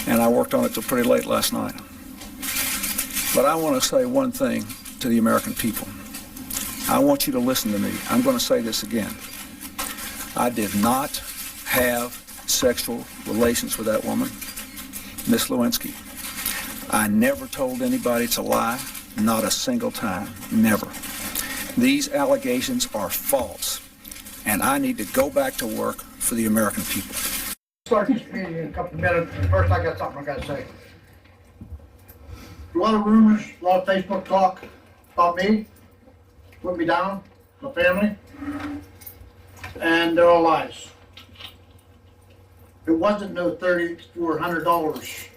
and I worked on it till pretty late last night. But I want to say one thing to the American people. I want you to listen to me. I'm going to say this again. I did not have sexual relations with that woman, Miss Lewinsky. I never told anybody to lie, not a single time, never. These allegations are false, and I need to go back to work for the American people. Start this meeting in a couple of minutes. First, I got something I got to say. A lot of rumors, a lot of Facebook talk about me, put me down, my family, and they're all lies. It wasn't no $30 or $100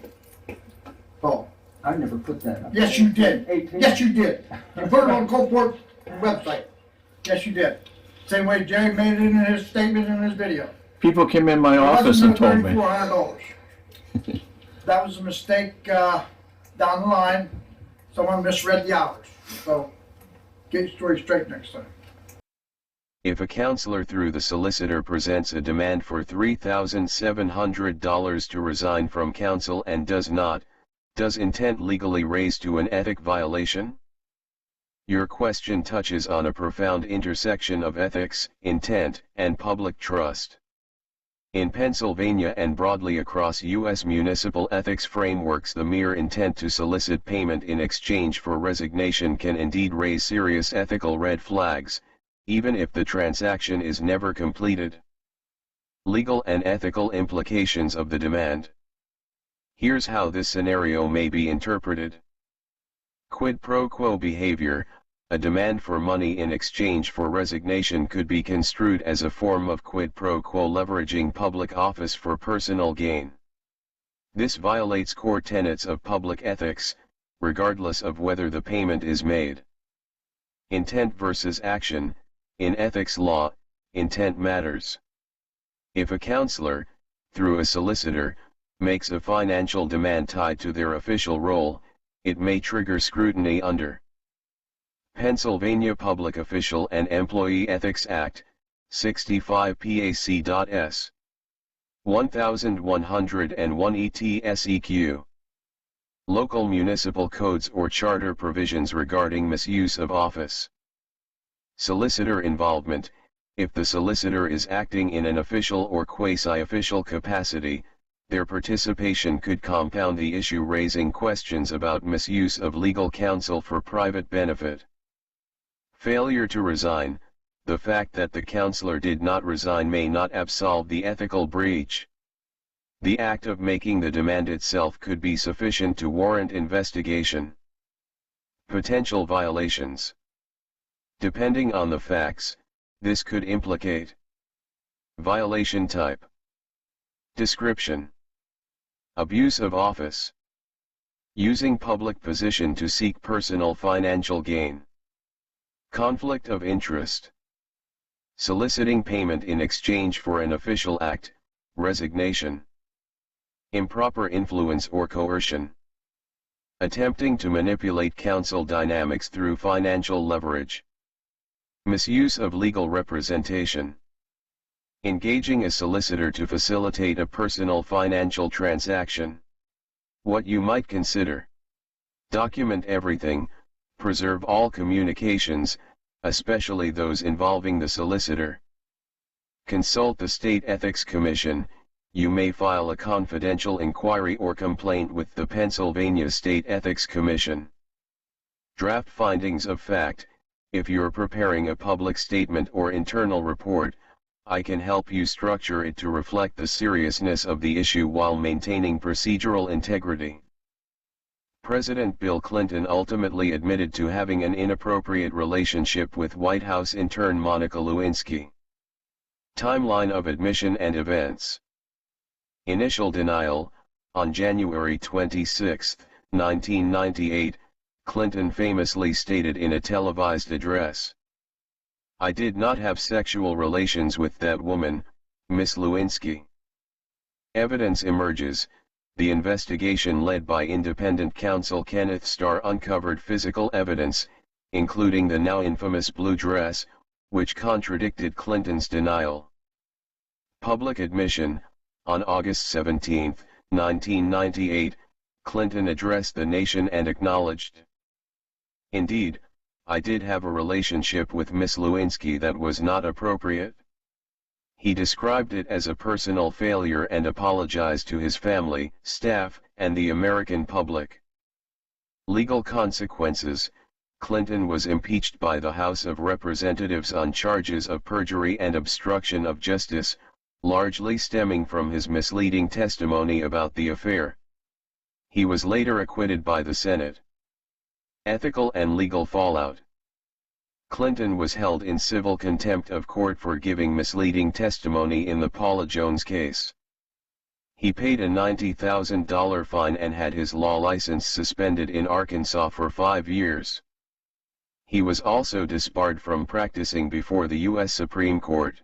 call. I never put that up. Yes, you did. 18. Yes, you did. You put it on Coalport website. Yes, you did. Same way Jerry made it in his statement in his video. People came in my office and told me. $3,400. That was a mistake down the line. Someone misread the hours. So get your story straight next time. If a counselor through the solicitor presents a demand for $3,700 to resign from counsel and does not, does intent legally raise to an ethic violation? Your question touches on a profound intersection of ethics, intent, and public trust. In Pennsylvania and broadly across U.S. municipal ethics frameworks, the mere intent to solicit payment in exchange for resignation can indeed raise serious ethical red flags, even if the transaction is never completed. Legal and ethical implications of the demand. Here's how this scenario may be interpreted. Quid pro quo behavior. A demand for money in exchange for resignation could be construed as a form of quid pro quo, leveraging public office for personal gain. This violates core tenets of public ethics, regardless of whether the payment is made. Intent versus action. In ethics law, intent matters. If a counselor, through a solicitor, makes a financial demand tied to their official role, it may trigger scrutiny under Pennsylvania Public Official and Employee Ethics Act, 65 PAC.S. 1101 ETSEQ. Local municipal codes or charter provisions regarding misuse of office. Solicitor involvement. If the solicitor is acting in an official or quasi-official capacity, their participation could compound the issue, raising questions about misuse of legal counsel for private benefit. Failure to resign. The fact that the counselor did not resign may not absolve the ethical breach. The act of making the demand itself could be sufficient to warrant investigation. Potential violations. Depending on the facts, this could implicate violation type. Description: abuse of office, using public position to seek personal financial gain, conflict of interest, soliciting payment in exchange for an official act, resignation, improper influence or coercion, attempting to manipulate counsel dynamics through financial leverage, misuse of legal representation, engaging a solicitor to facilitate a personal financial transaction. What you might consider: document everything, preserve all communications, especially those involving the solicitor. Consult the State Ethics Commission. You may file a confidential inquiry or complaint with the Pennsylvania State Ethics Commission. Draft findings of fact. If you're preparing a public statement or internal report, I can help you structure it to reflect the seriousness of the issue while maintaining procedural integrity. President Bill Clinton ultimately admitted to having an inappropriate relationship with White House intern Monica Lewinsky. Timeline of admission and events. Initial denial. On January 26, 1998, Clinton famously stated in a televised address, "I did not have sexual relations with that woman, Miss Lewinsky." Evidence emerges. The investigation led by independent counsel Kenneth Starr uncovered physical evidence, including the now infamous blue dress, which contradicted Clinton's denial. Public admission. On August 17, 1998, Clinton addressed the nation and acknowledged, "Indeed, I did have a relationship with Miss Lewinsky that was not appropriate." He described it as a personal failure and apologized to his family, staff, and the American public. Legal consequences: Clinton was impeached by the House of Representatives on charges of perjury and obstruction of justice, largely stemming from his misleading testimony about the affair. He was later acquitted by the Senate. Ethical and legal fallout: Clinton was held in civil contempt of court for giving misleading testimony in the Paula Jones case. He paid a $90,000 fine and had his law license suspended in Arkansas for 5 years. He was also disbarred from practicing before the U.S. Supreme Court.